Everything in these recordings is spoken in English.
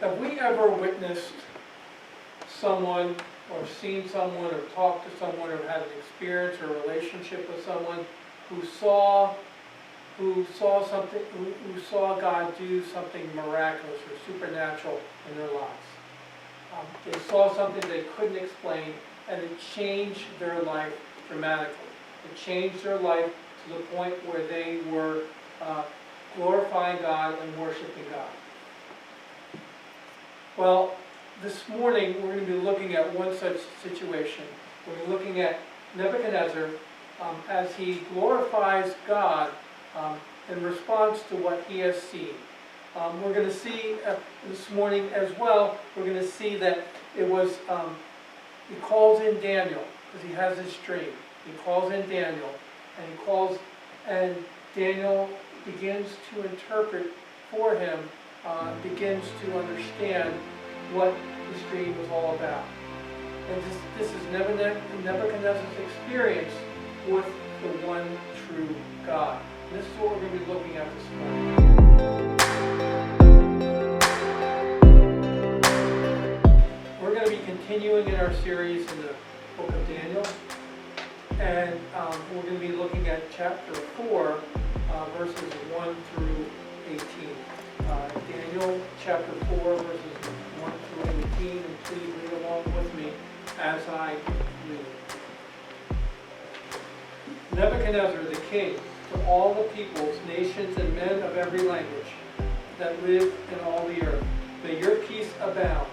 Have we ever witnessed someone or seen someone or talked to someone or had an experience or relationship with someone who saw something, who saw God do something miraculous or supernatural in their lives? They saw something they couldn't explain, and it changed their life dramatically. It changed their life to the point where they were glorifying God and worshiping God. Well, this morning we're going to be looking at one such situation. We're going to be looking at Nebuchadnezzar as he glorifies God in response to what he has seen. We're going to see this morning as well, we're going to see that it was, he calls in Daniel, because he has this dream. He calls in Daniel, and Daniel begins to interpret for him, begins to understand what this dream was all about. And this is Nebuchadnezzar's experience with the one true God. And this is what we're going to be looking at this morning. We're going to be continuing in our series in the book of Daniel. And we're going to be looking at chapter 4, verses 1 through 18. Daniel chapter 4, verses 1 through 18, and please read along with me as I read. Nebuchadnezzar the king, to all the peoples, nations, and men of every language that live in all the earth, may your peace abound.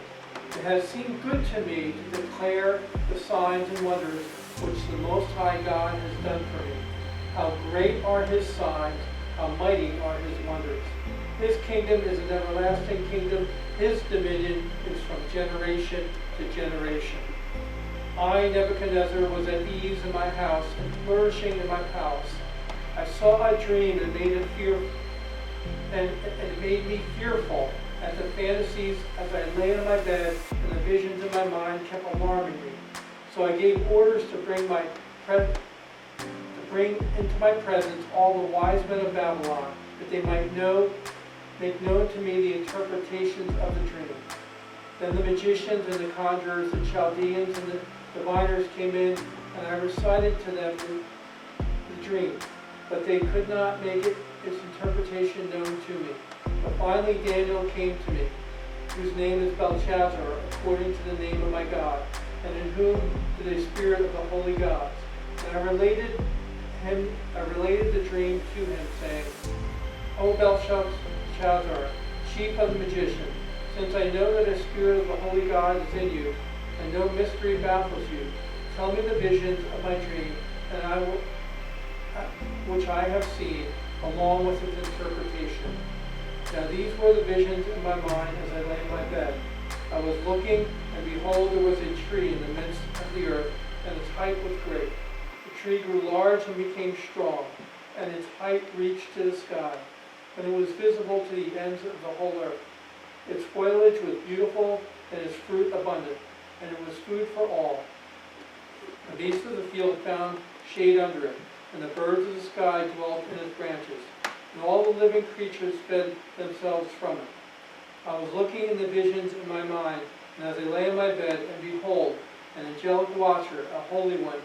It has seemed good to me to declare the signs and wonders which the Most High God has done for me. How great are his signs, how mighty are his wonders. His kingdom is an everlasting kingdom. His dominion is from generation to generation. I, Nebuchadnezzar, was at ease in my house and flourishing in my palace. I saw a dream and it made me fearful at the fantasies as I lay in my bed, and the visions in my mind kept alarming me. So I gave orders to bring into my presence all the wise men of Babylon, that they might make known to me the interpretations of the dream. Then the magicians and the conjurers, the Chaldeans and the diviners came in, and I recited to them the dream, but they could not make its interpretation known to me. But finally Daniel came to me, whose name is Belshazzar, according to the name of my God, and in whom is the spirit of the holy gods. And I related the dream to him, saying, O Belshazzar, chief of the magicians, since I know that the spirit of the holy God is in you, and no mystery baffles you, tell me the visions of my dream, and which I have seen, along with its interpretation. Now these were the visions in my mind as I lay in my bed. I was looking, and behold, there was a tree in the midst of the earth, and its height was great. The tree grew large and became strong, and its height reached to the sky, and it was visible to the ends of the whole earth. Its foliage was beautiful, and its fruit abundant, and it was food for all. The beasts of the field found shade under it, and the birds of the sky dwelt in its branches, and all the living creatures fed themselves from it. I was looking in the visions in my mind, and as I lay in my bed, and behold, an angelic watcher, a holy one,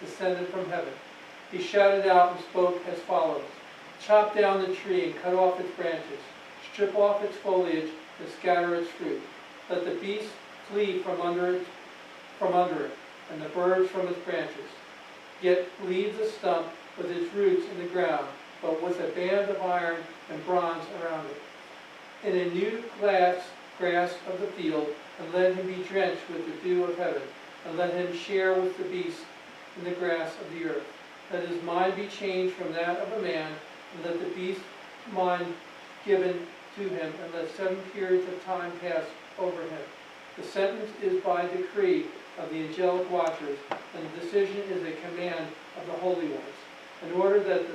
descended from heaven. He shouted out and spoke as follows: Chop down the tree and cut off its branches, strip off its foliage and scatter its fruit. Let the beasts flee from under it, and the birds from its branches. Yet leave the stump with its roots in the ground, but with a band of iron and bronze around it. In a new grass of the field, and let him be drenched with the dew of heaven, and let him share with the beasts in the grass of the earth. Let his mind be changed from that of a man, and let the beast's mind given to him, and let 7 periods of time pass over him. The sentence is by decree of the angelic watchers, and the decision is a command of the holy ones, in order that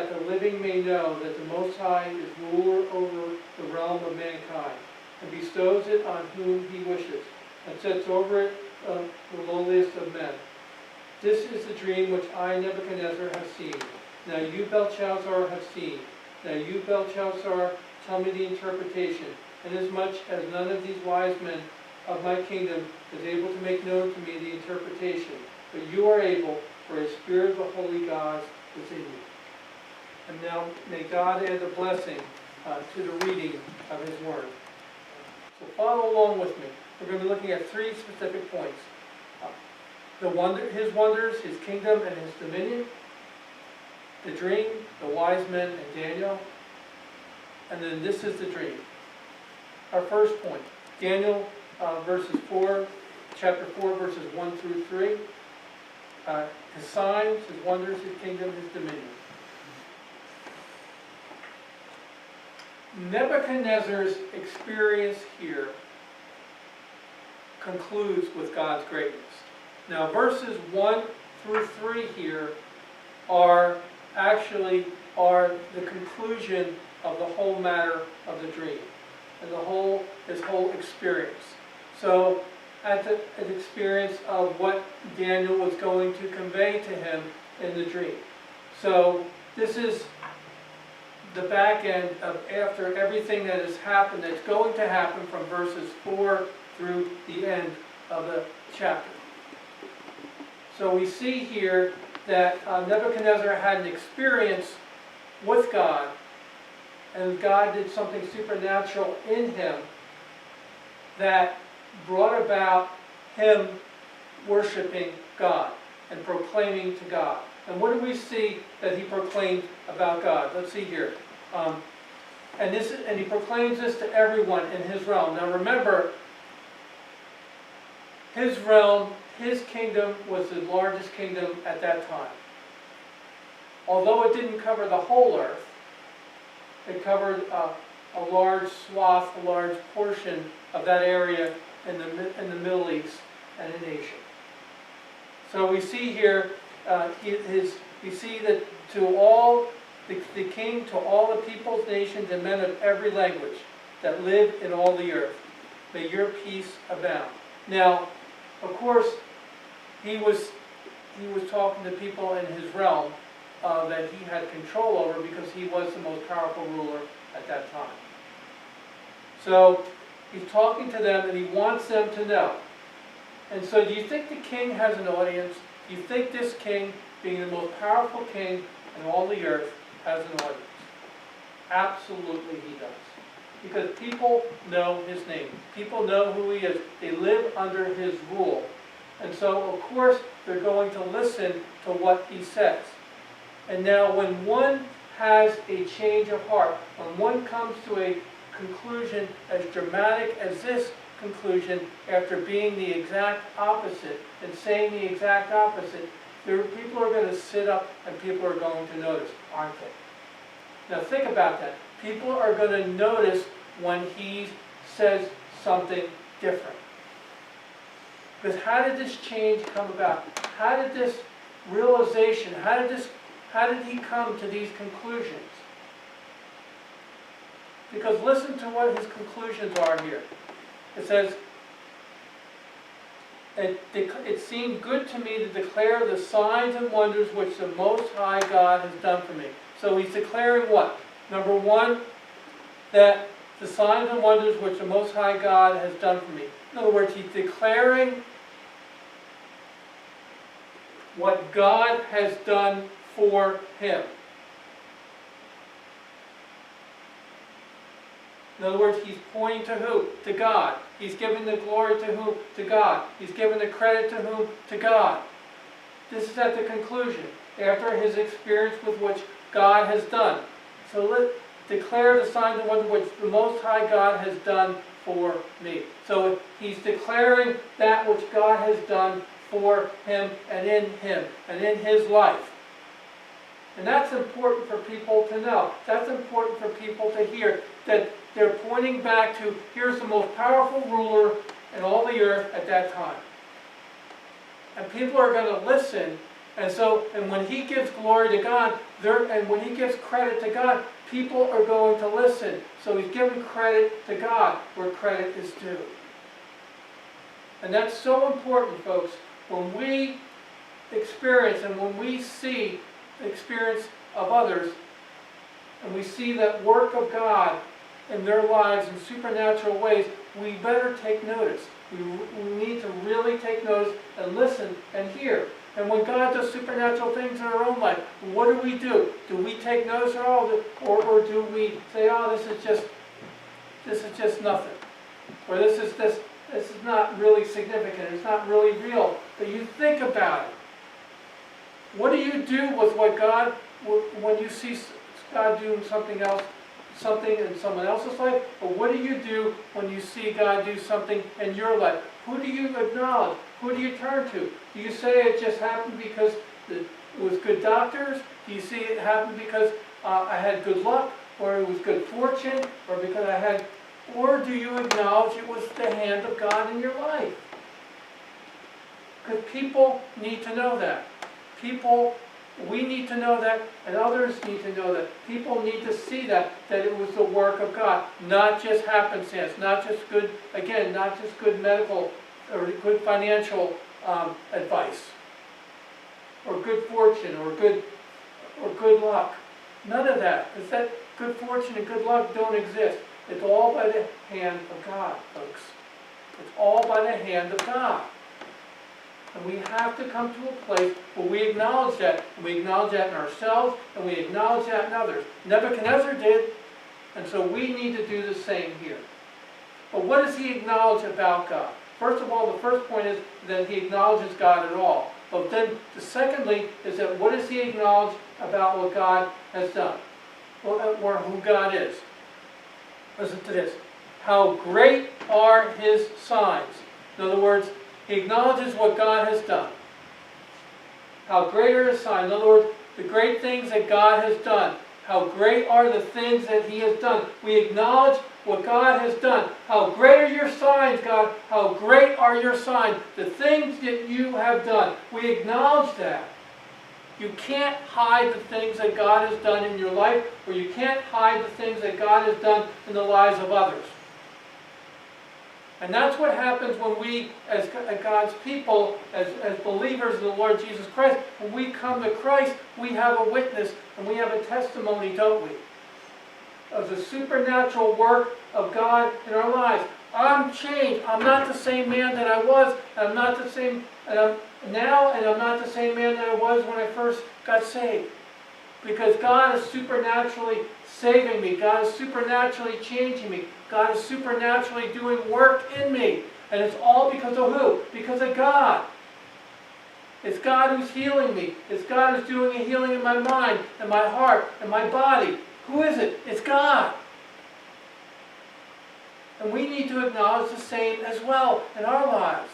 the living may know that the Most High is ruler over the realm of mankind, and bestows it on whom he wishes, and sets over it the lowliest of men. This is the dream which I, Nebuchadnezzar, have seen. Now you, Belshazzar, have seen. Now you, Belshazzar, tell me the interpretation. inasmuch as none of these wise men of my kingdom is able to make known to me the interpretation, but you are able, for a spirit of the holy God is in you. And now may God add a blessing to the reading of his word. So follow along with me. We're going to be looking at three specific points. His wonders, his kingdom, and his dominion. The dream, the wise men, and Daniel. And then this is the dream. Our first point, Daniel chapter 4, verses 1 through 3. His signs, his wonders, his kingdom, his dominion. Nebuchadnezzar's experience here concludes with God's greatness. Now, verses 1 through 3 here are the conclusion of the whole matter of the dream and his whole experience. So, at an experience of what Daniel was going to convey to him in the dream. So, this is the back end of after everything that has happened, that's going to happen from verses 4 through the end of the chapter. So we see here that Nebuchadnezzar had an experience with God, and God did something supernatural in him that brought about him worshiping God and proclaiming to God. And what do we see that he proclaimed about God? Let's see here. And he proclaims this to everyone in his realm. Now remember, his realm, his kingdom was the largest kingdom at that time. Although it didn't cover the whole earth, it covered a large swath, a large portion of that area in the Middle East and in Asia. So we see here, we see that to all the king, to all the peoples, nations, and men of every language that live in all the earth, may your peace abound. Now, of course, he was talking to people in his realm that he had control over because he was the most powerful ruler at that time. So he's talking to them and he wants them to know. And so do you think the king has an audience? Do you think this king, being the most powerful king in all the earth, has an audience? Absolutely he does. Because people know his name. People know who he is. They live under his rule. And so, of course, they're going to listen to what he says. And now, when one has a change of heart, when one comes to a conclusion as dramatic as this conclusion after being the exact opposite and saying the exact opposite, people are going to sit up and people are going to notice, aren't they? Now think about that. People are going to notice when he says something different. Because how did this change come about? How did this realization, how did he come to these conclusions? Because listen to what his conclusions are here. It says, it seemed good to me to declare the signs and wonders which the Most High God has done for me. So he's declaring what? Number one, that the signs and wonders which the Most High God has done for me. In other words, he's declaring what God has done for him. In other words, he's pointing to who? To God. He's giving the glory to who? To God. He's giving the credit to whom? To God. This is at the conclusion, after his experience with which God has done. So let's declare the signs and wonders which the Most High God has done for me. So he's declaring that which God has done for him and in his life. And that's important for people to know. That's important for people to hear. That they're pointing back to, here's the most powerful ruler in all the earth at that time. And people are going to listen. And when he gives glory to God, and when he gives credit to God, people are going to listen. So he's giving credit to God where credit is due. And that's so important, folks. When we experience and when we see the experience of others, and we see that work of God in their lives in supernatural ways, we better take notice. We need to really take notice and listen and hear. And when God does supernatural things in our own life, what do? Do we take notice at all? Or do we say, oh, this is just nothing? Or this is not really significant, it's not really real. But you think about it. What do you do with what God, when you see God doing something in someone else's life? Or what do you do when you see God do something in your life? Who do you acknowledge? Who do you turn to? Do you say it just happened because it was good doctors? Do you see it happened because I had good luck? Or it was good fortune? Or because I had... Or do you acknowledge it was the hand of God in your life? Because people need to know that. We need to know that, and others need to know that. People need to see that it was the work of God, not just happenstance, not just good medical or good financial advice, or good fortune, or good luck. None of that, because that good fortune and good luck don't exist. It's all by the hand of God, folks. It's all by the hand of God. And we have to come to a place where we acknowledge that. And we acknowledge that in ourselves, and we acknowledge that in others. Nebuchadnezzar did, and so we need to do the same here. But what does he acknowledge about God? First of all, the first point is that he acknowledges God at all. But then, secondly, is that what does he acknowledge about what God has done? Or who God is? Listen to this. How great are his signs. In other words, he acknowledges what God has done. How great are his signs. In other words, the great things that God has done. How great are the things that he has done. We acknowledge what God has done. How great are your signs, God. How great are your signs. The things that you have done. We acknowledge that. You can't hide the things that God has done in your life, or you can't hide the things that God has done in the lives of others. And that's what happens when we, as God's people, as believers in the Lord Jesus Christ, when we come to Christ, we have a witness and we have a testimony, don't we? Of the supernatural work of God in our lives. I'm changed. I'm not the same man that I was. I'm not the same now, and I'm not the same man that I was when I first got saved. Because God is supernaturally saving me. God is supernaturally changing me. God is supernaturally doing work in me. And it's all because of who? Because of God. It's God who's healing me. It's God who's doing a healing in my mind, and my heart, and my body. Who is it? It's God. And we need to acknowledge the same as well in our lives.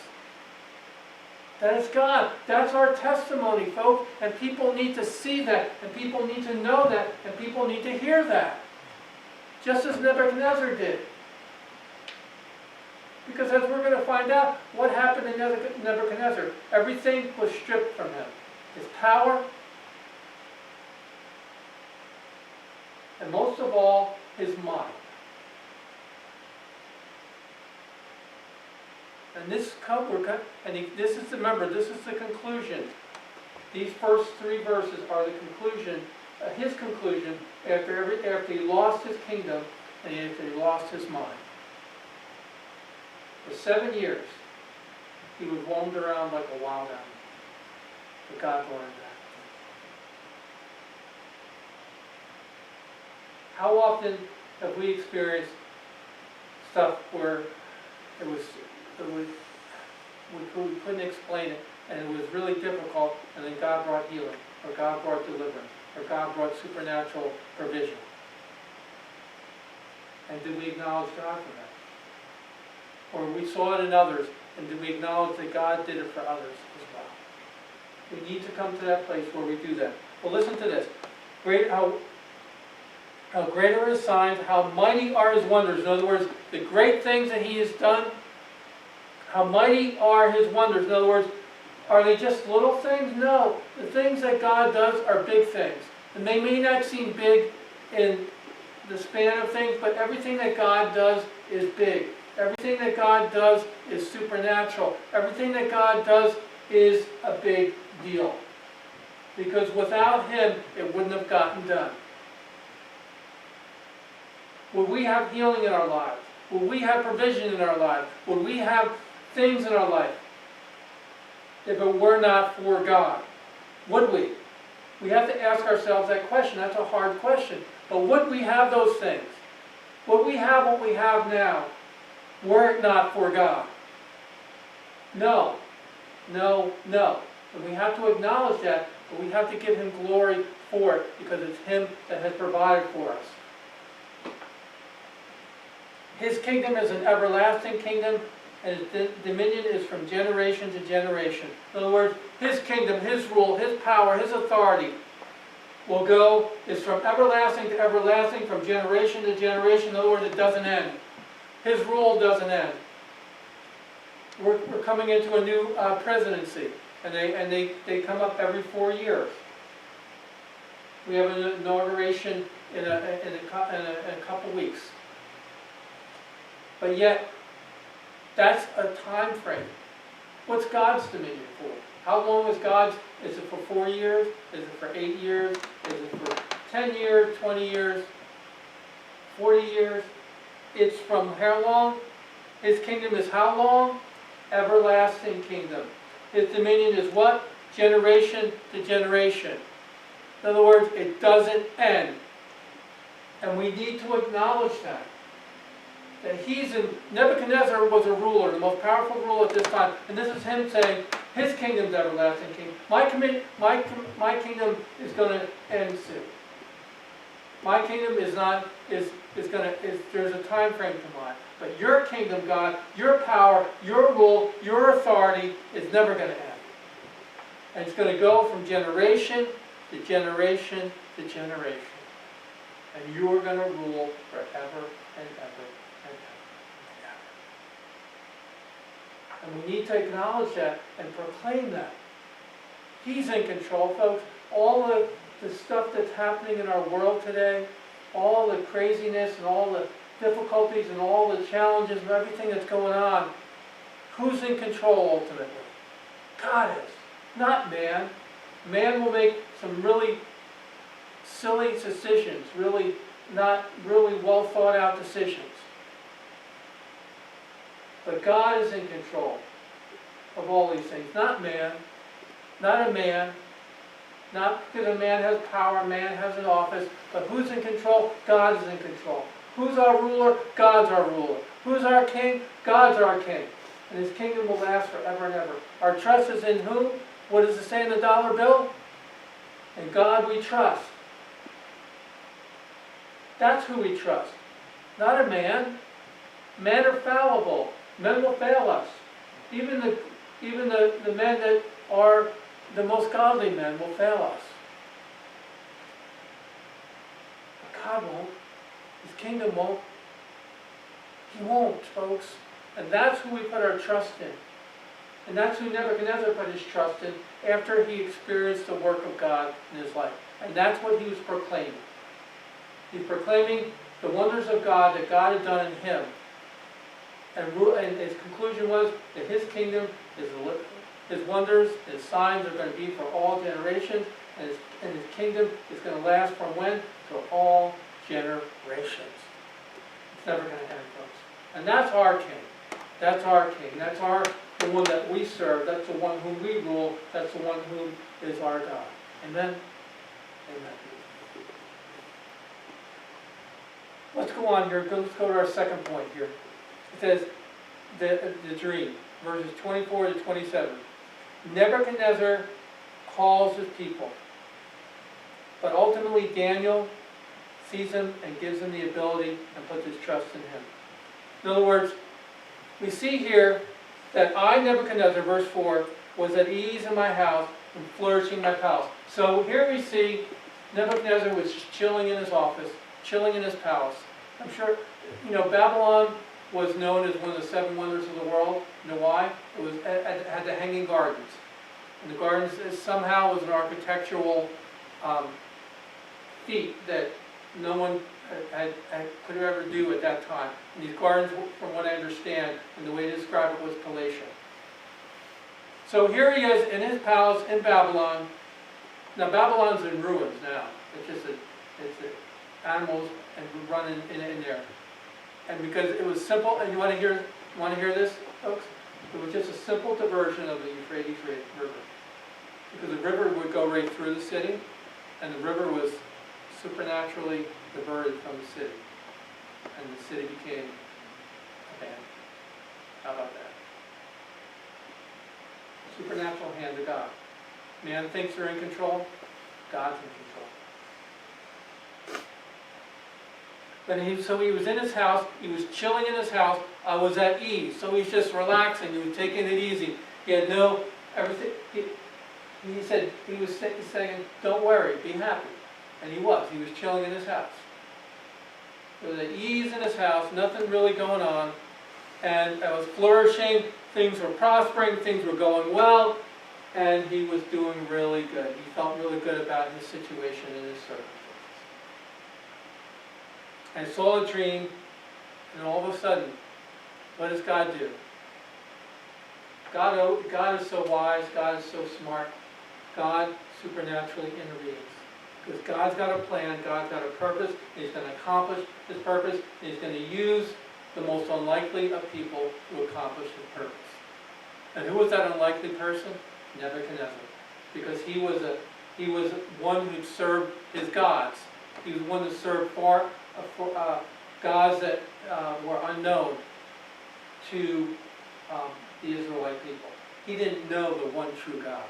That it's God. That's our testimony, folks. And people need to see that, and people need to know that, and people need to hear that. Just as Nebuchadnezzar did. Because as we're going to find out, what happened to Nebuchadnezzar? Everything was stripped from him. His power, and most of all, his mind. And this is, remember, this is the conclusion. These first three verses are the conclusion, his conclusion, after he lost his kingdom and after he lost his mind. For 7 years, he was roamed around like a wild animal. But God brought him back. How often have we experienced stuff where we couldn't explain it, and it was really difficult, and then God brought healing, or God brought deliverance, or God brought supernatural provision? And did we acknowledge God for that? Or we saw it in others, and did we acknowledge that God did it for others as well? We need to come to that place where we do that. Well, listen to this. How great are his signs, how mighty are his wonders. In other words, the great things that he has done, how mighty are his wonders. In other words, are they just little things? No. The things that God does are big things. And they may not seem big in the span of things, but everything that God does is big. Everything that God does is supernatural. Everything that God does is a big deal. Because without him, it wouldn't have gotten done. Will we have healing in our lives? Will we have provision in our lives? Will we have things in our life? If it were not for God, would we? We have to ask ourselves that question. That's a hard question. But would we have those things? Would we have what we have now were it not for God? No. No, no. And we have to acknowledge that, but we have to give Him glory for it because it's Him that has provided for us. His kingdom is an everlasting kingdom, and His dominion is from generation to generation. In other words, His kingdom, His rule, His power, His authority is from everlasting to everlasting, from generation to generation. In other words, it doesn't end. His rule doesn't end. We're coming into a new presidency, and they come up every 4 years. We have an inauguration in a couple weeks. But yet, that's a time frame. What's God's dominion for? How long is God's? Is it for 4 years? Is it for 8 years? Is it for 10 years, 20 years, 40 years? It's from how long? His kingdom is how long? Everlasting kingdom. His dominion is what? Generation to generation. In other words, it doesn't end. And we need to acknowledge that. That Nebuchadnezzar was a ruler, the most powerful ruler at this time. And this is him saying, his kingdom's everlasting kingdom. My kingdom is going to end soon. My kingdom there's a time frame to mine. But your kingdom, God, your power, your rule, your authority is never going to end. And it's going to go from generation to generation to generation. And you are going to rule forever and ever and ever. And we need to acknowledge that and proclaim that. He's in control, folks. All the stuff that's happening in our world today, all the craziness and all the difficulties and all the challenges and everything that's going on, who's in control ultimately? God is, not man. Man will make some really silly decisions, not really well thought out decisions. But God is in control of all these things, not man, not a man, not because a man has power, a man has an office, but who's in control? God is in control. Who's our ruler? God's our ruler. Who's our king? God's our king. And His kingdom will last forever and ever. Our trust is in whom? What does it say in the dollar bill? In God we trust. That's who we trust. Not a man. Men are fallible. Men will fail us. Even the men that are the most godly men will fail us. But God won't. His kingdom won't. He won't, folks. And that's who we put our trust in. And that's who Nebuchadnezzar put his trust in after he experienced the work of God in his life. And that's what he was proclaiming. He's proclaiming the wonders of God that God had done in him. And his conclusion was that his kingdom, his wonders, his signs are going to be for all generations. And his kingdom is going to last from when? To all generations. It's never going to end, folks. And that's our king. That's our king. That's the one that we serve. That's the one whom we rule. That's the one whom is our God. Amen? Amen. Let's go on here. Let's go to our second point here. It says the dream, verses 24 to 27. Nebuchadnezzar calls his people. But ultimately Daniel sees him and gives him the ability and puts his trust in him. In other words, we see here that I, Nebuchadnezzar, verse 4, was at ease in my house and flourishing in my palace. So here we see Nebuchadnezzar was just chilling in his office, chilling in his palace. I'm sure, Babylon was known as one of the 7 wonders of the world. You know why? It had the hanging gardens. And the gardens somehow was an architectural feat that no one could ever do at that time. And these gardens, from what I understand, and the way they describe it, was palatial. So here he is in his palace in Babylon. Now Babylon's in ruins now. It's animals and would run in there. And because it was simple, and you want to hear this, folks? It was just a simple diversion of the Euphrates River. Because the river would go right through the city, and the river was supernaturally diverted from the city. And the city became abandoned. How about that? Supernatural hand of God. Man thinks they're in control. God's in control. So he was in his house. He was chilling in his house. I was at ease. So he's just relaxing. He was taking it easy. He had no everything. He said he was saying, "Don't worry, be happy," and he was. He was chilling in his house. He was at ease in his house. Nothing really going on, and I was flourishing. Things were prospering. Things were going well. And he was doing really good. He felt really good about his situation and his circumstances. And saw a dream, and all of a sudden, what does God do? God is so wise. God is so smart. God supernaturally intervenes. Because God's got a plan. God's got a purpose. And He's going to accomplish His purpose. And He's going to use the most unlikely of people to accomplish His purpose. And who was that unlikely person? Nebuchadnezzar, because he was one who served his gods. He was one who served for gods that were unknown to the Israelite people. He didn't know the one true God.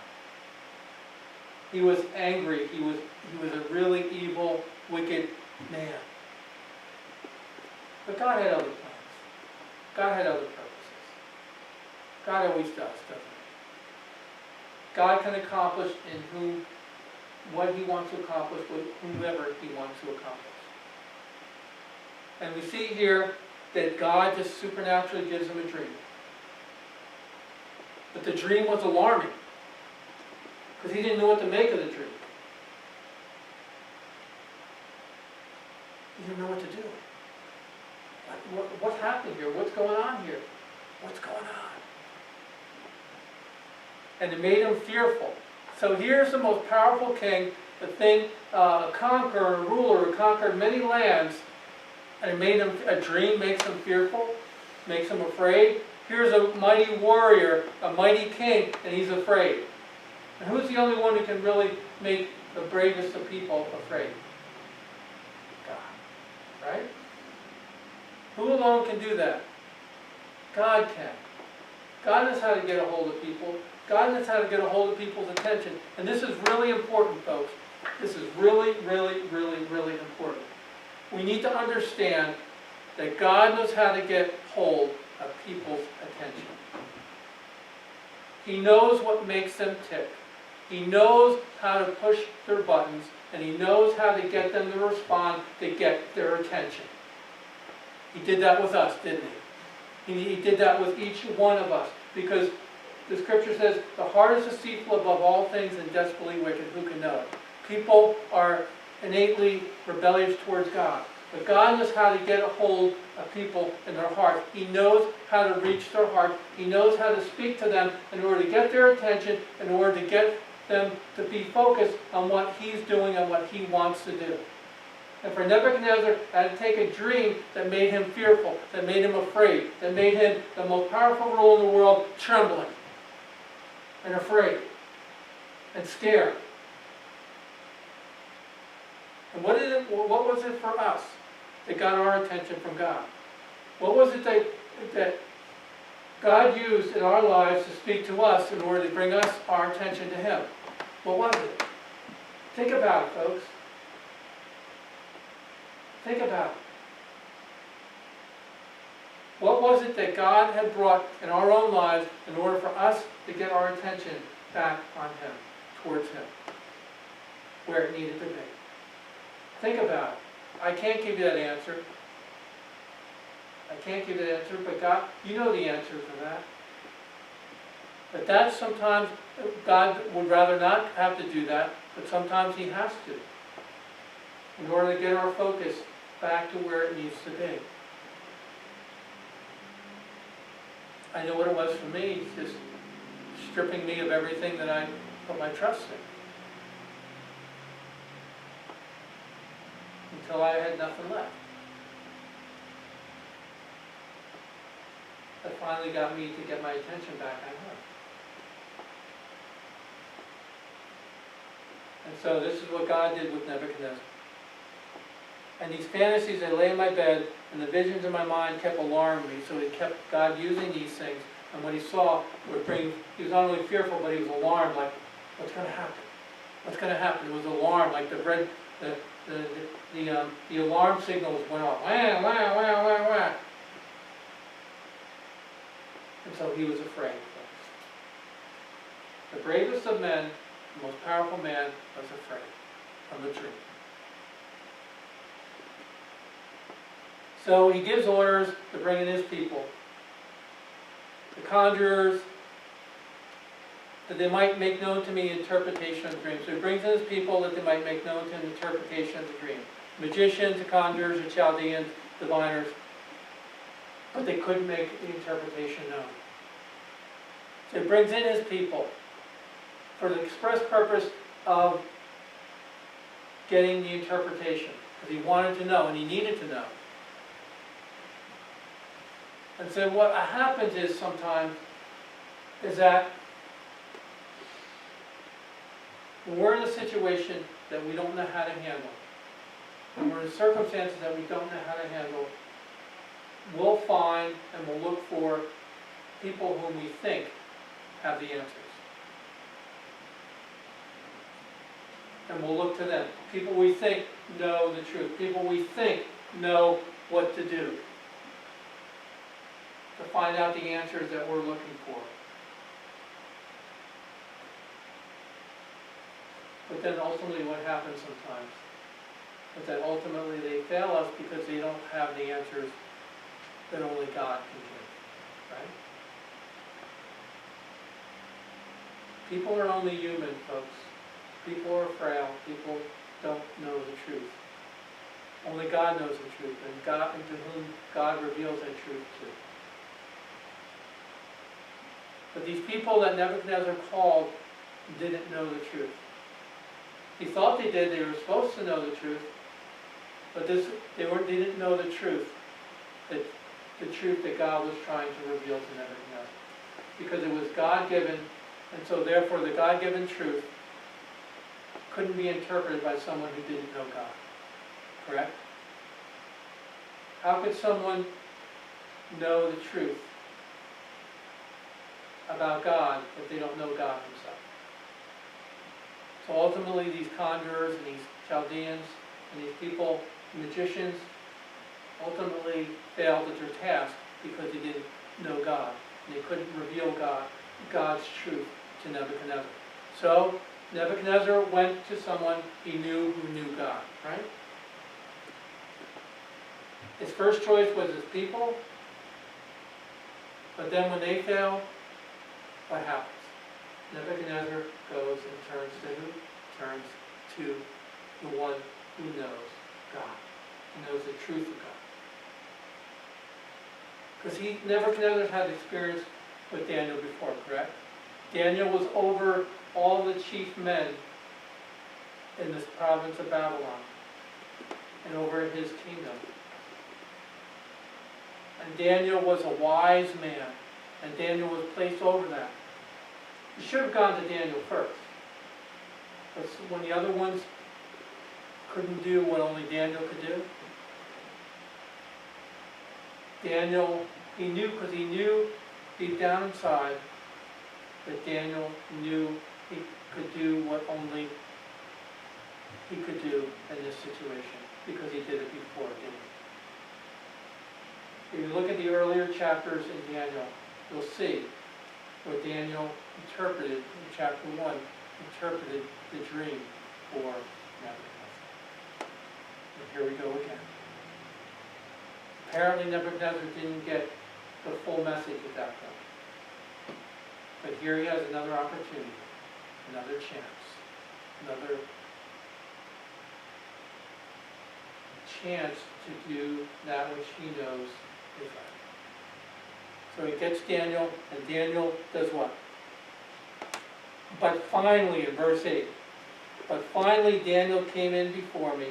He was angry. He was a really evil, wicked man. But God had other plans. God had other purposes. God always does, doesn't He? God can accomplish in whom what He wants to accomplish with whomever He wants to accomplish. And we see here that God just supernaturally gives him a dream. But the dream was alarming because he didn't know what to make of the dream. He didn't know what to do. What's happening here? What's going on here? What's going on? And it made him fearful. So here's the most powerful king, a conqueror, a ruler who conquered many lands, and it made him, a dream makes him fearful, makes him afraid. Here's a mighty warrior, a mighty king, and he's afraid. And who's the only one who can really make the bravest of people afraid? God. Right? Who alone can do that? God can. God knows how to get a hold of people. God knows how to get a hold of people's attention. And this is really important, folks. This is really, really, really, really important. We need to understand that God knows how to get hold of people's attention. He knows what makes them tick. He knows how to push their buttons, and He knows how to get them to respond to get their attention. He did that with us, didn't He? He did that with each one of us, because the Scripture says, the heart is deceitful above all things and desperately wicked. Who can know it? People are innately rebellious towards God. But God knows how to get a hold of people in their hearts. He knows how to reach their heart. He knows how to speak to them in order to get their attention, in order to get them to be focused on what He's doing and what He wants to do. And for Nebuchadnezzar, had to take a dream that made him fearful, that made him afraid, that made him the most powerful ruler in the world, trembling and afraid and scared. And what was it for us that got our attention from God? What was it that God used in our lives to speak to us in order to bring us our attention to Him? What was it? Think about it, folks. Think about it. What was it that God had brought in our own lives in order for us to get our attention back on Him, towards Him, where it needed to be? Think about it. I can't give you that answer. I can't give you that answer, but God, you know the answer to that. But that's sometimes, God would rather not have to do that, but sometimes He has to, in order to get our focus back to where it needs to be. I know what it was for me, just stripping me of everything that I put my trust in. until I had nothing left. That finally got me to get my attention back on her. And so this is what God did with Nebuchadnezzar. And these fantasies, I lay in my bed, and the visions in my mind kept alarming me. So he kept God using these things. And what he saw would bring, he was not only fearful, but he was alarmed, like, what's going to happen? What's going to happen? It was alarmed, like the alarm signals went off. Wah, wah, wah, wah, wah. And so he was afraid. The bravest of men, the most powerful man, was afraid of the dream. So he gives orders to bring in his people, the conjurers, that they might make known to me interpretation of the dream. So he brings in his people that they might make known to him interpretation of the dream. Magicians, the conjurers, the Chaldeans, diviners, but they couldn't make the interpretation known. So he brings in his people for the express purpose of getting the interpretation, because he wanted to know and he needed to know. And so what happens is sometimes is that when we're in a situation that we don't know how to handle, and we're in circumstances that we don't know how to handle, we'll find and we'll look for people whom we think have the answers. And we'll look to them. People we think know the truth. People we think know what to do. To find out the answers that we're looking for. But then ultimately what happens sometimes is that ultimately they fail us because they don't have the answers that only God can give. Right? People are only human, folks. People are frail. People don't know the truth. Only God knows the truth, and God, and to whom God reveals that truth to. But these people that Nebuchadnezzar called didn't know the truth. He thought they did. They were supposed to know the truth, but they didn't know the truth. The truth that God was trying to reveal to Nebuchadnezzar, because it was God-given, and so therefore the God-given truth couldn't be interpreted by someone who didn't know God. Correct? How could someone know the truth about God if they don't know God himself? So ultimately these conjurers and these Chaldeans and these people, magicians, ultimately failed at their task because they didn't know God. And they couldn't reveal God's truth to Nebuchadnezzar. So Nebuchadnezzar went to someone he knew who knew God, right? His first choice was his people, but then when they fail, what happens? Nebuchadnezzar goes and turns to who? Turns to the one who knows God, who knows the truth of God. Because Nebuchadnezzar had experience with Daniel before, correct? Daniel was over all the chief men in this province of Babylon and over his kingdom. And Daniel was a wise man, and Daniel was placed over that. You should have gone to Daniel first. But when the other ones couldn't do what only Daniel could do, Daniel, he knew, because he knew deep down inside that Daniel knew he could do what only he could do in this situation, because he did it before, didn't he? If you look at the earlier chapters in Daniel, you'll see where Daniel interpreted, in chapter 1, interpreted the dream for Nebuchadnezzar. And here we go again. Apparently Nebuchadnezzar didn't get the full message at that point. But here he has another opportunity, another chance, another chance to do that which he knows is right. So he gets Daniel, and Daniel does what? But finally, in verse 8, but finally Daniel came in before me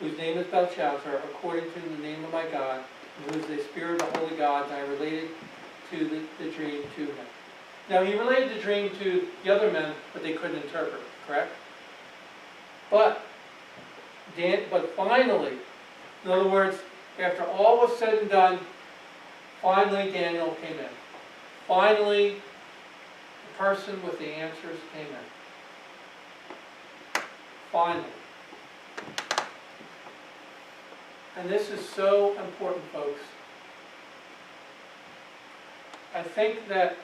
whose name is Belshazzar, according to the name of my God, and who is the spirit of the holy gods. I related to the dream to him. Now he related the dream to the other men, but they couldn't interpret it, correct? But finally, in other words, after all was said and done, finally Daniel came in. Finally, the person with the answers came in. Finally. And this is so important, folks. I think that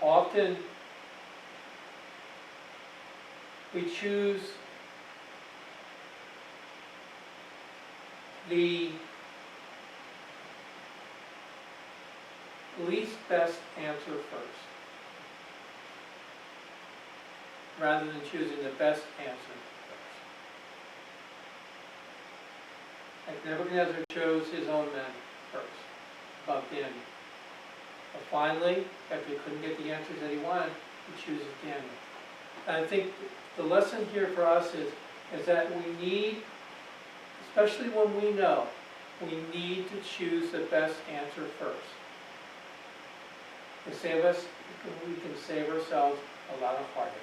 often we choose the least best answer first, rather than choosing the best answer first. Like Nebuchadnezzar chose his own men first, above Daniel. But finally, after he couldn't get the answers that he wanted, he chooses Daniel. And I think the lesson here for us is that we need, especially when we know, we need to choose the best answer first. We can save ourselves a lot of heartache.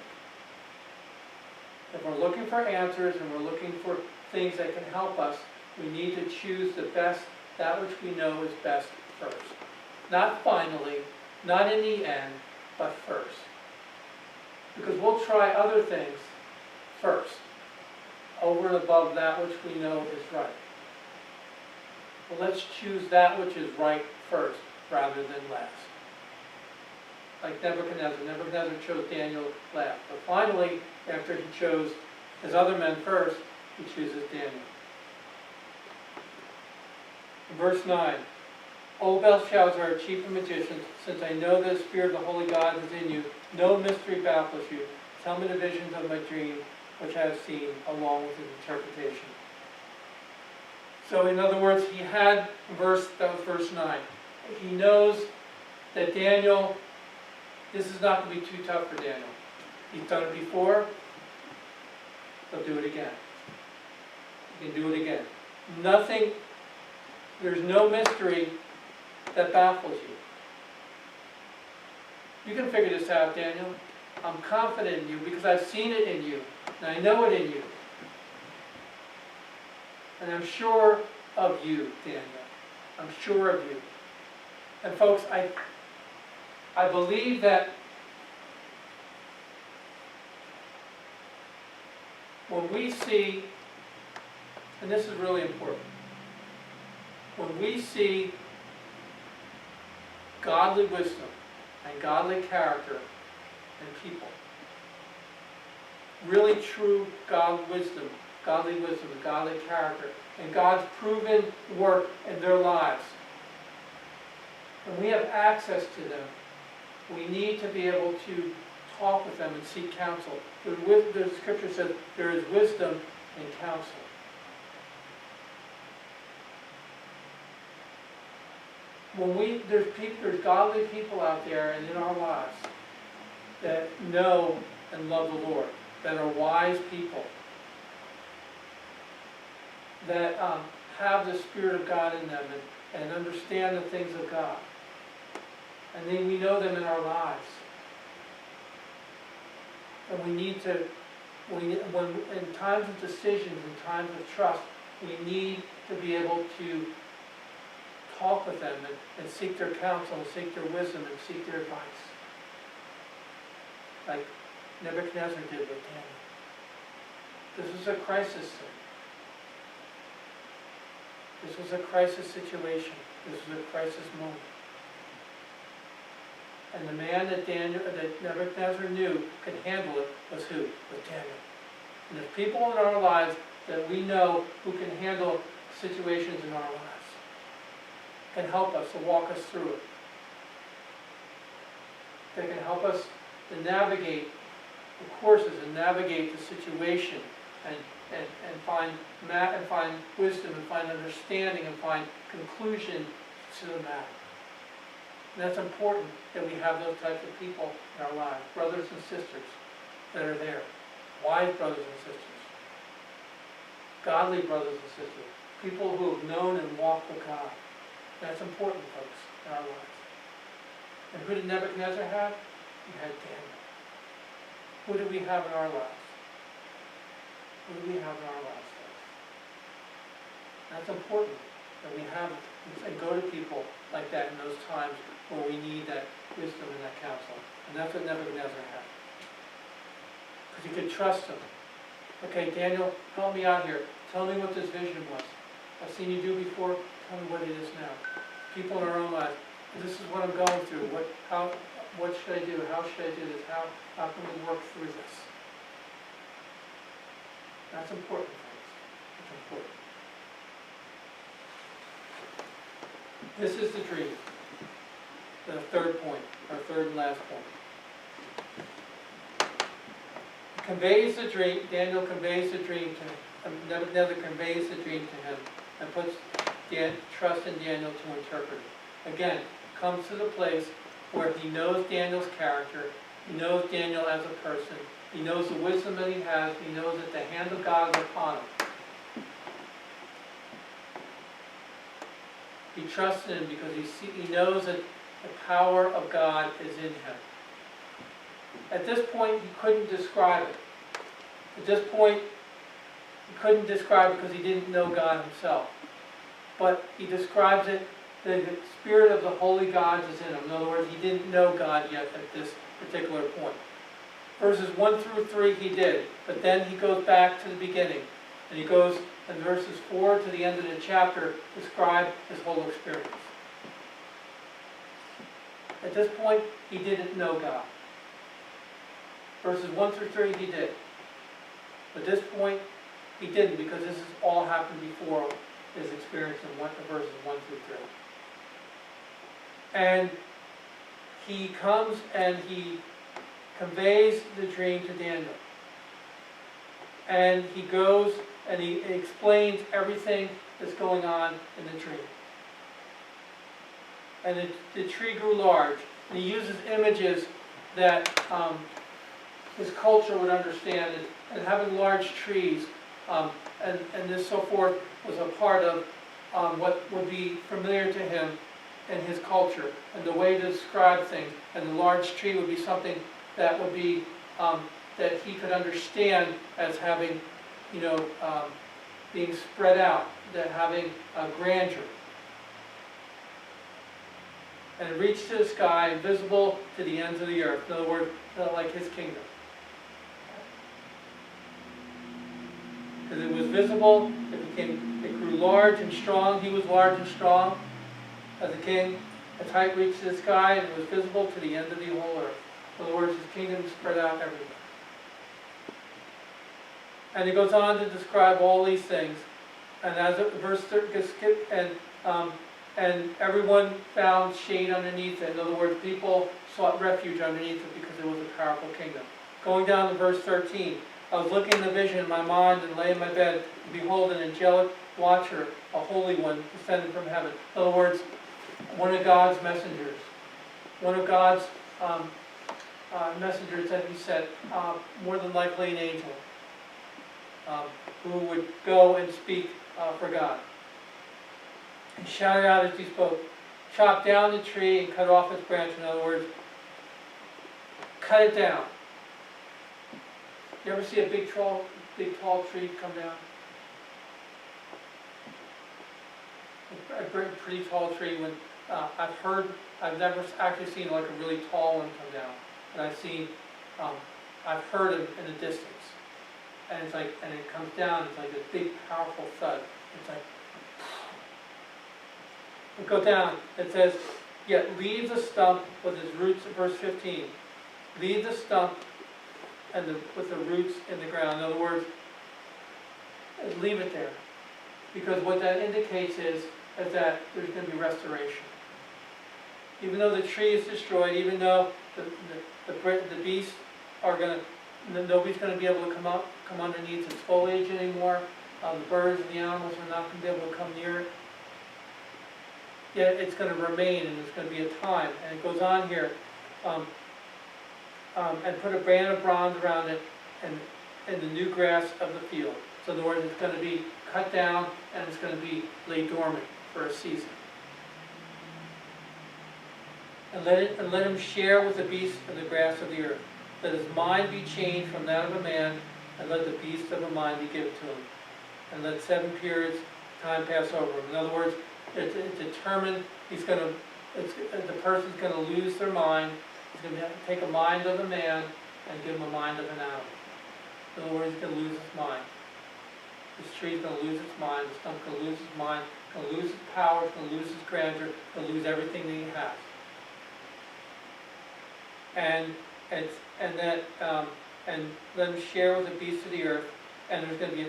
If we're looking for answers and we're looking for things that can help us, we need to choose the best, that which we know is best first. Not finally, not in the end, but first. Because we'll try other things first, over and above that which we know is right. Well, let's choose that which is right first, rather than last. Like Nebuchadnezzar. Nebuchadnezzar chose Daniel last. But finally, after he chose his other men first, he chooses Daniel. In verse 9, O Belshazzar, chief of magicians, since I know that the spirit of the holy God is in you, no mystery baffles you. Tell me the visions of my dream, which I have seen, along with his interpretation. So in other words, he had, that was verse 9. He knows that Daniel, this is not going to be too tough for Daniel. He's done it before, he'll do it again. He can do it again. Nothing, there's no mystery that baffles you. You can figure this out, Daniel. I'm confident in you because I've seen it in you, and I know it in you. And I'm sure of you, Daniel. I'm sure of you. And folks, I believe that when we see, and this is really important, when we see godly wisdom and godly character in people, really true godly wisdom and godly character, and God's proven work in their lives, when we have access to them, we need to be able to talk with them and seek counsel. The scripture says there is wisdom in counsel. There's godly people out there and in our lives that know and love the Lord, that are wise people, that have the Spirit of God in them and understand the things of God. And then we know them in our lives. And we need to, when in times of decisions, in times of trust, we need to be able to talk with them and seek their counsel, and seek their wisdom, and seek their advice. Like Nebuchadnezzar did with Daniel. This was a crisis thing. This was a crisis situation. This was a crisis moment. And the man that Nebuchadnezzar knew could handle it was who? Was Daniel. And there's people in our lives that we know who can handle situations in our lives, can help us, to walk us through it. They can help us to navigate the courses and navigate the situation and find wisdom and find understanding and find conclusion to the matter. And that's important that we have those types of people in our lives, brothers and sisters that are there. wise brothers and sisters, godly brothers and sisters, people who have known and walked with God. That's important, folks, in our lives. And who did Nebuchadnezzar have? He had Daniel. Who do we have in our lives? Who do we have in our lives, folks? That's important that we have and go to people like that in those times where we need that wisdom and that counsel. And that's what Nebuchadnezzar had. Because you could trust him. Okay, Daniel, help me out here. Tell me what this vision was. I've seen you do before. Tell me what it is now. People in our own lives. This is what I'm going through. What should I do? How should I do this? How can we work through this? That's important, folks. It's important. This is the dream. The third point, our third and last point. Conveys the dream, Daniel conveys the dream to him, Nebuchadnezzar conveys the dream to him and puts trust in Daniel to interpret it. Again, comes to the place where he knows Daniel's character, he knows Daniel as a person, he knows the wisdom that he has, he knows that the hand of God is upon him. He trusts in him because he knows that the power of God is in him. At this point, he couldn't describe it. At this point, he couldn't describe it because he didn't know God himself. But he describes it, that the Spirit of the Holy God is in him. In other words, he didn't know God yet at this particular point. Verses 1 through 3 he did, but then he goes back to the beginning. And he goes, in verses 4 to the end of the chapter, describe his whole experience. At this point, he didn't know God. Verses 1 through 3 he did. At this point, he didn't, because this has all happened before his experience in verses 1 through 3. And he comes and he conveys the dream to Daniel. And he goes and he explains everything that's going on in the tree. And the tree grew large. And he uses images that his culture would understand. And having large trees and this so forth was a part of what would be familiar to him in his culture. And the way to describe things. And the large tree would be something that would be, that he could understand as having, being spread out, that having a grandeur. And it reached to the sky, visible to the ends of the earth. In other words, like his kingdom. Because it was visible, it grew large and strong. He was large and strong as a king. Its height reached to the sky, and it was visible to the end of the whole earth. In other words, his kingdom spread out everywhere. And he goes on to describe all these things. And as verse 30 gets skipped, and everyone found shade underneath it. In other words, people sought refuge underneath it because it was a powerful kingdom. Going down to verse 13. I was looking in the vision in my mind and lay in my bed, and behold, an angelic watcher, a holy one, descended from heaven. In other words, one of God's messengers. One of God's messengers that he sent, more than likely an angel, who would go and speak for God. He shouted out as he spoke, chop down the tree and cut off its branch. In other words, cut it down. You ever see a big tall tree come down? A pretty tall tree. When I've never actually seen like a really tall one come down, but I've heard it in the distance. And it's like, and it comes down. It's like a big, powerful thud. It's like. But go down. It says, yet leave the stump with its roots. In verse 15, leave the stump and with the roots in the ground. In other words, leave it there, because what that indicates is that there's going to be restoration. Even though the tree is destroyed, even though the beasts are going to, nobody's going to be able to come underneath its foliage anymore. The birds and the animals are not going to be able to come near it. Yet it's going to remain, and there's going to be a time. And it goes on here, and put a band of bronze around it, in the new grass of the field. So in other words, it's going to be cut down and it's going to be laid dormant for a season. And let him share with the beasts of the grass of the earth. Let his mind be changed from that of a man, and let the beast of a mind be given to him. And let 7 periods time pass over him. In other words, it's determined the person's going to lose their mind. He's going to take a mind of a man and give him a mind of an animal. In other words, he's going to lose his mind. This tree's going to lose its mind. The stump's going to lose its mind. It's going to lose its power. It's going to lose its grandeur. It's going to lose everything that he has. And let him share with the beasts of the earth. And there's going to be a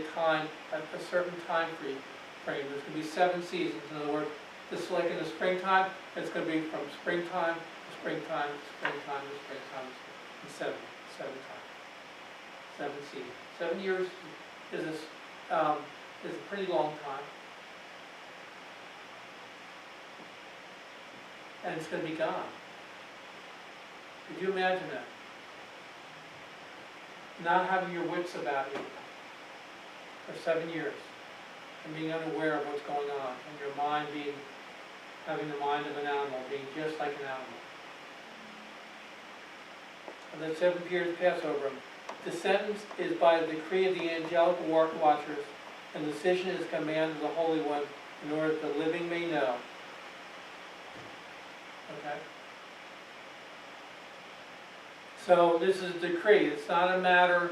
certain time frame. There's going to be 7 seasons. In other words, just like in the springtime, it's going to be from springtime to springtime to springtime to springtime and 7 times. 7 seasons. 7 years is a pretty long time. And it's going to be gone. Could you imagine that? Not having your wits about you for 7 years and being unaware of what's going on, and your mind having the mind of an animal, being just like an animal. And then 7 periods pass over him. The sentence is by the decree of the angelic watchers, and the decision is command of the Holy One, in order that the living may know. Okay? So this is a decree. It's not a matter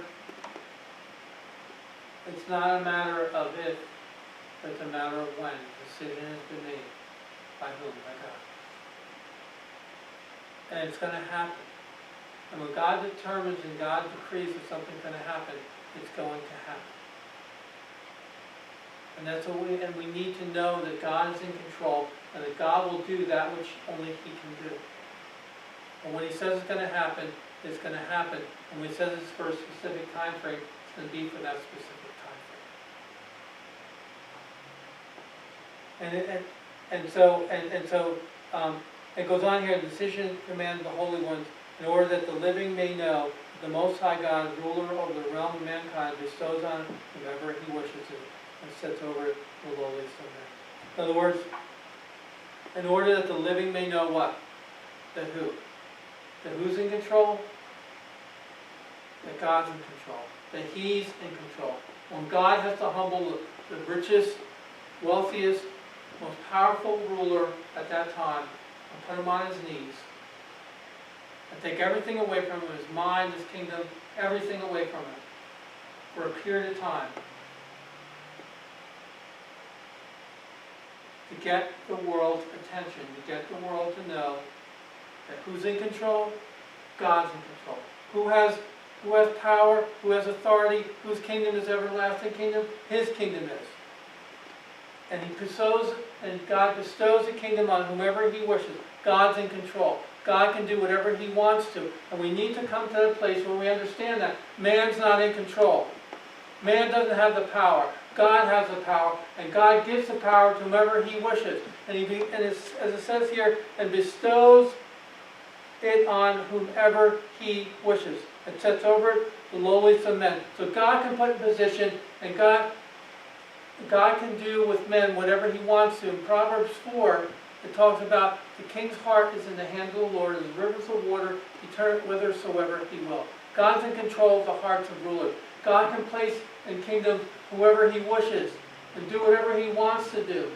of if, but it's a matter of when. The decision has been made. By whom? By God. And it's going to happen. And when God determines and God decrees that something's going to happen, it's going to happen. And that's what we need to know that God is in control and that God will do that which only He can do. And when He says it's going to happen, it's going to happen. And when He says it's for a specific time frame, it's going to be for that specific time frame. And so it goes on here, the decision command of the Holy Ones, in order that the living may know that the Most High God, ruler over the realm of mankind, bestows on whomever He wishes to, and sets over it the lowliest of men. In other words, in order that the living may know what? That who? That who's in control? That God's in control. That He's in control. When God has to humble the richest, wealthiest, most powerful ruler at that time and put him on his knees and take everything away from him, his mind, his kingdom, everything away from him for a period of time to get the world's attention, to get the world to know that who's in control? God's in control. Who has power? Who has authority? Whose kingdom is everlasting kingdom? His kingdom is. And God bestows the kingdom on whomever He wishes. God's in control. God can do whatever He wants to. And we need to come to a place where we understand that man's not in control. Man doesn't have the power. God has the power. And God gives the power to whomever He wishes. And as it says here, and bestows it on whomever He wishes. And sets over it the lowliest of men. So God can put in position, and God can do with men whatever He wants to. In Proverbs 4, it talks about the king's heart is in the hand of the Lord, as rivers of water, He turneth whithersoever He will. God's in control of the hearts of rulers. God can place in kingdom whoever He wishes and do whatever He wants to do.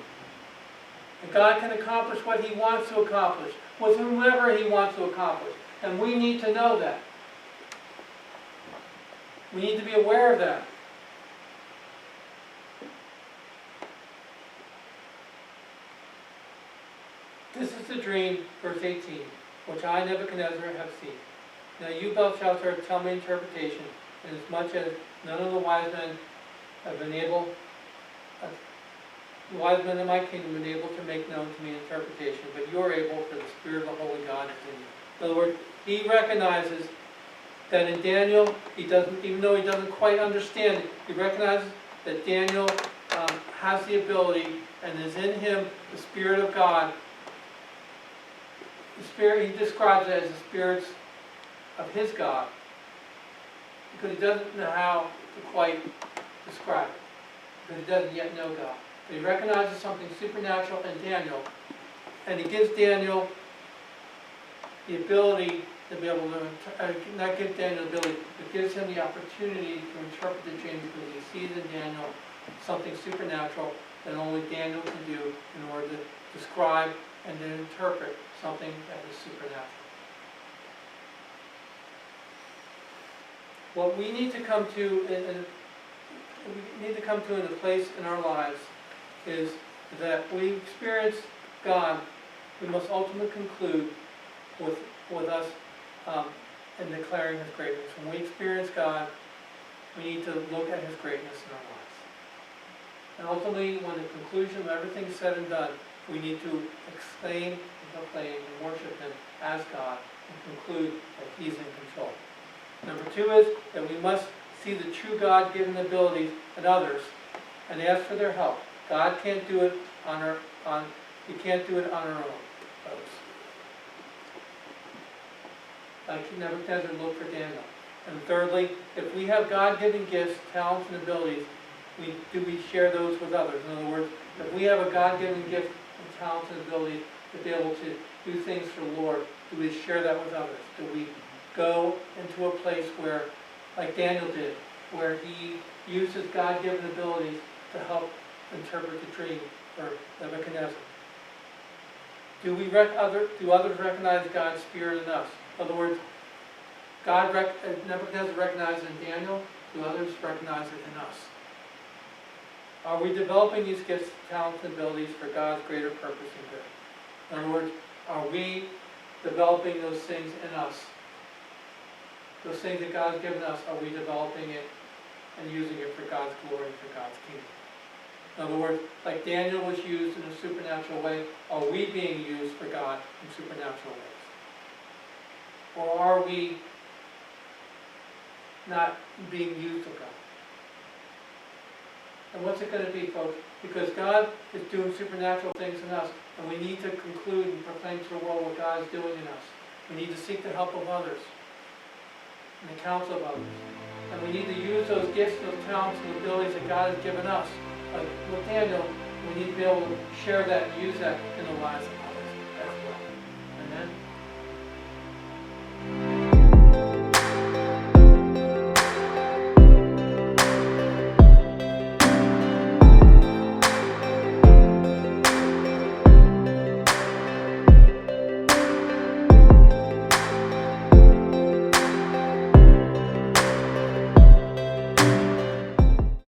And God can accomplish what He wants to accomplish with whomever He wants to accomplish. And we need to know that. We need to be aware of that. This is the dream, verse 18, which I, Nebuchadnezzar, have seen. Now you, Belshazzar, tell me interpretation, inasmuch as none of the wise men have been able, the wise men in my kingdom have been able to make known to me interpretation, but you are able, for the Spirit of the Holy God is in you. In other words, he recognizes that in Daniel, even though he doesn't quite understand it, he recognizes that Daniel has the ability and is in him the Spirit of God. The Spirit, he describes it as the spirits of his God. because he doesn't know how to quite describe it, because he doesn't yet know God. But he recognizes something supernatural in Daniel, and he gives Daniel the ability to be able to, not give Daniel the ability, but gives him the opportunity to interpret the dream, because he sees in Daniel something supernatural that only Daniel can do in order to describe and to interpret something that is supernatural. What we need to come to, in a place in our lives is that we experience God. We must ultimately conclude with us in declaring His greatness. When we experience God, we need to look at His greatness in our lives. And ultimately, when the conclusion of everything is said and done, we need to exclaim and proclaim and worship Him as God and conclude that He's in control. Number two is that we must see the true God-given abilities in others and ask for their help. God can't do it He can't do it on our own, folks. Like Nebuchadnezzar looked for Daniel. And thirdly, if we have God-given gifts, talents, and abilities, do we share those with others? In other words, if we have a God-given gift and talents and abilities to be able to do things for the Lord, do we share that with others? Do we go into a place where, like Daniel did, where he used his God-given abilities to help interpret the dream for Nebuchadnezzar? Do others recognize God's Spirit in us? In other words, Nebuchadnezzar recognized it in Daniel. Do others recognize it in us? Are we developing these gifts, talents, and abilities for God's greater purpose and good? In other words, are we developing those things in us? Those things that God has given us, are we developing it and using it for God's glory and for God's kingdom? In other words, like Daniel was used in a supernatural way, are we being used for God in supernatural ways? Or are we not being used of God? And what's it going to be, folks? Because God is doing supernatural things in us, and we need to conclude and proclaim to the world what God is doing in us. We need to seek the help of others and the counsel of others. And we need to use those gifts, those talents, and abilities that God has given us. Like with Daniel, we need to be able to share that and use that in the lives of others.